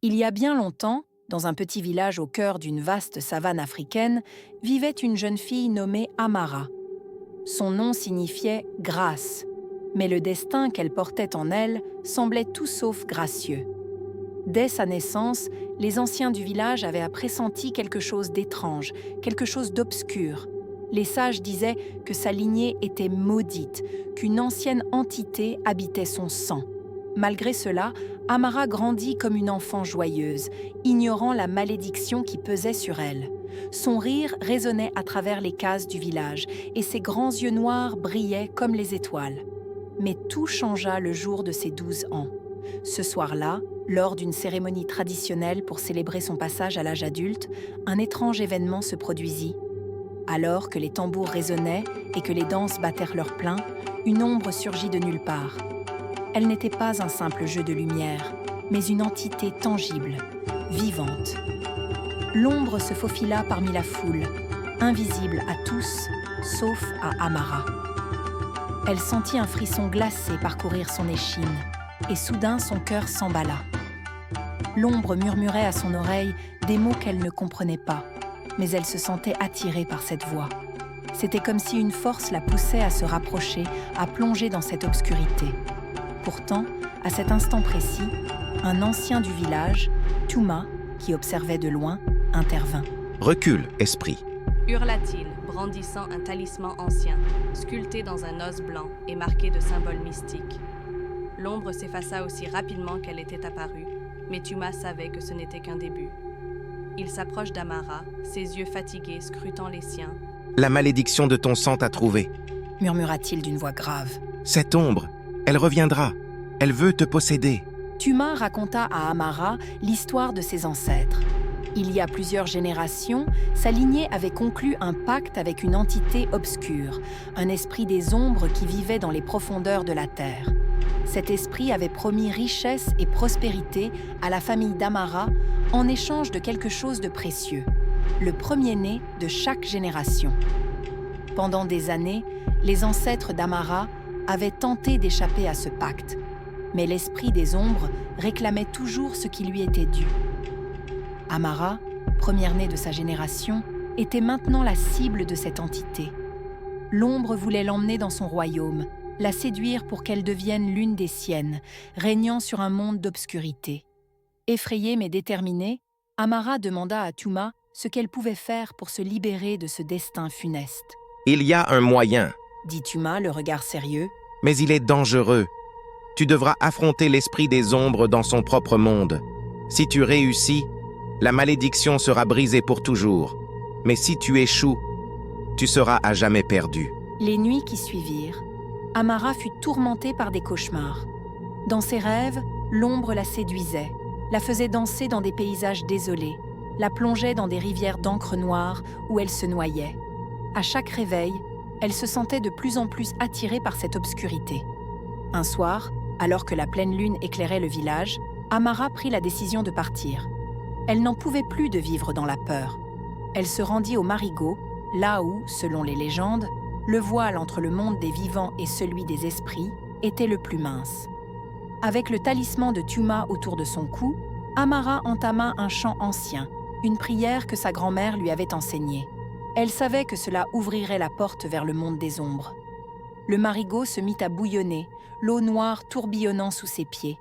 Il y a bien longtemps, dans un petit village au cœur d'une vaste savane africaine, vivait une jeune fille nommée Amara. Son nom signifiait « grâce », mais le destin qu'elle portait en elle semblait tout sauf gracieux. Dès sa naissance, les anciens du village avaient pressenti quelque chose d'étrange, quelque chose d'obscur. Les sages disaient que sa lignée était maudite, qu'une ancienne entité habitait son sang. Malgré cela, Amara grandit comme une enfant joyeuse, ignorant la malédiction qui pesait sur elle. Son rire résonnait à travers les cases du village et ses grands yeux noirs brillaient comme les étoiles. Mais tout changea le jour de ses 12 ans. Ce soir-là, lors d'une cérémonie traditionnelle pour célébrer son passage à l'âge adulte, un étrange événement se produisit. Alors que les tambours résonnaient et que les danses battèrent leur plein, une ombre surgit de nulle part. Elle n'était pas un simple jeu de lumière, mais une entité tangible, vivante. L'ombre se faufila parmi la foule, invisible à tous, sauf à Amara. Elle sentit un frisson glacé parcourir son échine, et soudain son cœur s'emballa. L'ombre murmurait à son oreille des mots qu'elle ne comprenait pas, mais elle se sentait attirée par cette voix. C'était comme si une force la poussait à se rapprocher, à plonger dans cette obscurité. Pourtant, à cet instant précis, un ancien du village, Touma, qui observait de loin, intervint. « Recule, esprit !» hurla-t-il, brandissant un talisman ancien, sculpté dans un os blanc et marqué de symboles mystiques. L'ombre s'effaça aussi rapidement qu'elle était apparue, mais Touma savait que ce n'était qu'un début. Il s'approche d'Amara, ses yeux fatigués scrutant les siens. « La malédiction de ton sang t'a trouvé. » murmura-t-il d'une voix grave. « Cette ombre, elle reviendra. Elle veut te posséder. » Touma raconta à Amara l'histoire de ses ancêtres. Il y a plusieurs générations, sa lignée avait conclu un pacte avec une entité obscure, un esprit des ombres qui vivait dans les profondeurs de la terre. Cet esprit avait promis richesse et prospérité à la famille d'Amara en échange de quelque chose de précieux, le premier-né de chaque génération. Pendant des années, les ancêtres d'Amara avaient tenté d'échapper à ce pacte, mais l'esprit des ombres réclamait toujours ce qui lui était dû. Amara, première-née de sa génération, était maintenant la cible de cette entité. L'ombre voulait l'emmener dans son royaume, la séduire pour qu'elle devienne l'une des siennes, régnant sur un monde d'obscurité. Effrayée mais déterminée, Amara demanda à Touma ce qu'elle pouvait faire pour se libérer de ce destin funeste. « Il y a un moyen, » dit Touma, le regard sérieux. « mais il est dangereux. Tu devras affronter l'esprit des ombres dans son propre monde. Si tu réussis, la malédiction sera brisée pour toujours. Mais si tu échoues, tu seras à jamais perdu. » Les nuits qui suivirent, Amara fut tourmentée par des cauchemars. Dans ses rêves, l'ombre la séduisait, la faisait danser dans des paysages désolés, la plongeait dans des rivières d'encre noire où elle se noyait. À chaque réveil, elle se sentait de plus en plus attirée par cette obscurité. Un soir, alors que la pleine lune éclairait le village, Amara prit la décision de partir. Elle n'en pouvait plus de vivre dans la peur. Elle se rendit au Marigot, là où, selon les légendes, le voile entre le monde des vivants et celui des esprits était le plus mince. Avec le talisman de Touma autour de son cou, Amara entama un chant ancien, une prière que sa grand-mère lui avait enseignée. Elle savait que cela ouvrirait la porte vers le monde des ombres. Le Marigot se mit à bouillonner, l'eau noire tourbillonnant sous ses pieds.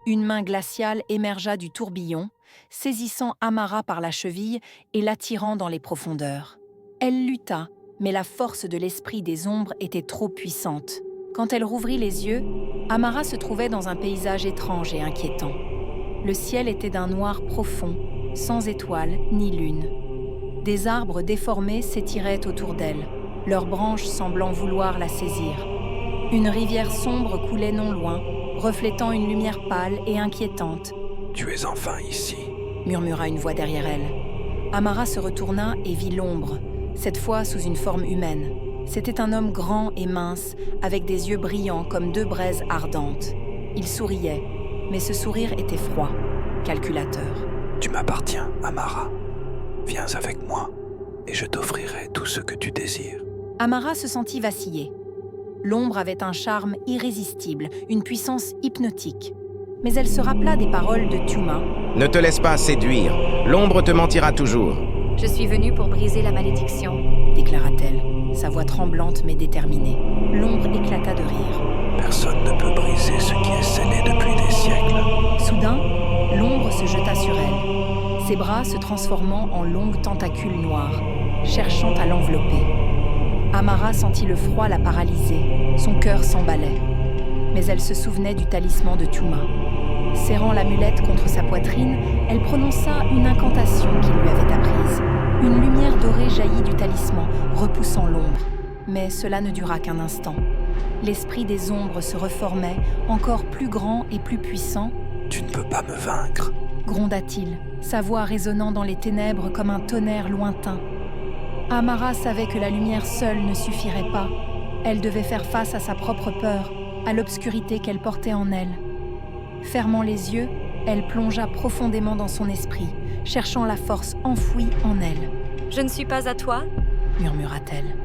Une main glaciale émergea du tourbillon, saisissant Amara par la cheville et l'attirant dans les profondeurs. Elle lutta, mais la force de l'esprit des ombres était trop puissante. Quand elle rouvrit les yeux, Amara se trouvait dans un paysage étrange et inquiétant. Le ciel était d'un noir profond, sans étoiles ni lune. Des arbres déformés s'étiraient autour d'elle, leurs branches semblant vouloir la saisir. Une rivière sombre coulait non loin, reflétant une lumière pâle et inquiétante. « Tu es enfin ici » murmura une voix derrière elle. Amara se retourna et vit l'ombre, cette fois sous une forme humaine. C'était un homme grand et mince, avec des yeux brillants comme deux braises ardentes. Il souriait, mais ce sourire était froid, calculateur. « Tu m'appartiens, Amara. Viens avec moi, et je t'offrirai tout ce que tu désires. » Amara se sentit vaciller. L'ombre avait un charme irrésistible, une puissance hypnotique. mais elle se rappela des paroles de Tuma. Ne te laisse pas séduire. L'ombre te mentira toujours. Je suis venue pour briser la malédiction. Déclara-t-elle, sa voix tremblante mais déterminée. L'ombre éclata de rire. Personne ne peut briser ce qui est scellé depuis des siècles. Soudain, l'ombre se jeta sur elle, ses bras se transformant en longues tentacules noires, cherchant à l'envelopper. Amara sentit le froid la paralyser, son cœur s'emballait. Mais elle se souvenait du talisman de Tuma. Serrant l'amulette contre sa poitrine, elle prononça une incantation qu'il lui avait apprise. Une lumière dorée jaillit du talisman, repoussant l'ombre. Mais cela ne dura qu'un instant. L'esprit des ombres se reformait, encore plus grand et plus puissant. « Tu ne peux pas me vaincre. » gronda-t-il, sa voix résonnant dans les ténèbres comme un tonnerre lointain. Amara savait que la lumière seule ne suffirait pas. Elle devait faire face à sa propre peur, à l'obscurité qu'elle portait en elle. Fermant les yeux, elle plongea profondément dans son esprit, cherchant la force enfouie en elle. « Je ne suis pas à toi ?» murmura-t-elle.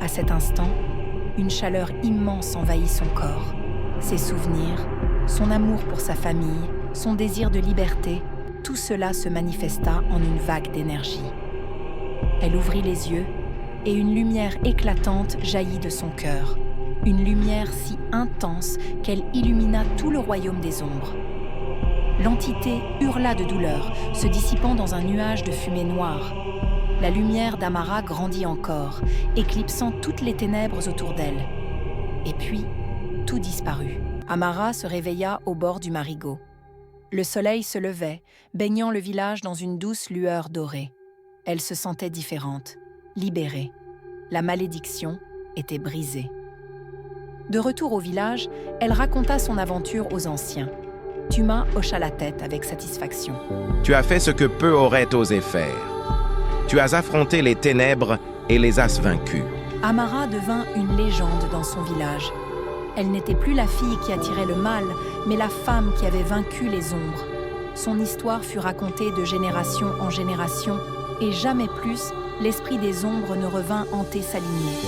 À cet instant, une chaleur immense envahit son corps. Ses souvenirs, son amour pour sa famille, son désir de liberté, tout cela se manifesta en une vague d'énergie. Elle ouvrit les yeux et une lumière éclatante jaillit de son cœur. Une lumière si intense qu'elle illumina tout le royaume des ombres. L'entité hurla de douleur, se dissipant dans un nuage de fumée noire. La lumière d'Amara grandit encore, éclipsant toutes les ténèbres autour d'elle. Et puis, tout disparut. Amara se réveilla au bord du marigot. Le soleil se levait, baignant le village dans une douce lueur dorée. Elle se sentait différente, libérée. La malédiction était brisée. De retour au village, elle raconta son aventure aux anciens. Tuma hocha la tête avec satisfaction. Tu as fait ce que peu auraient osé faire. Tu as affronté les ténèbres et les as vaincus. Amara devint une légende dans son village. Elle n'était plus la fille qui attirait le mal, mais la femme qui avait vaincu les ombres. Son histoire fut racontée de génération en génération, et jamais plus l'esprit des ombres ne revint hanter sa lignée.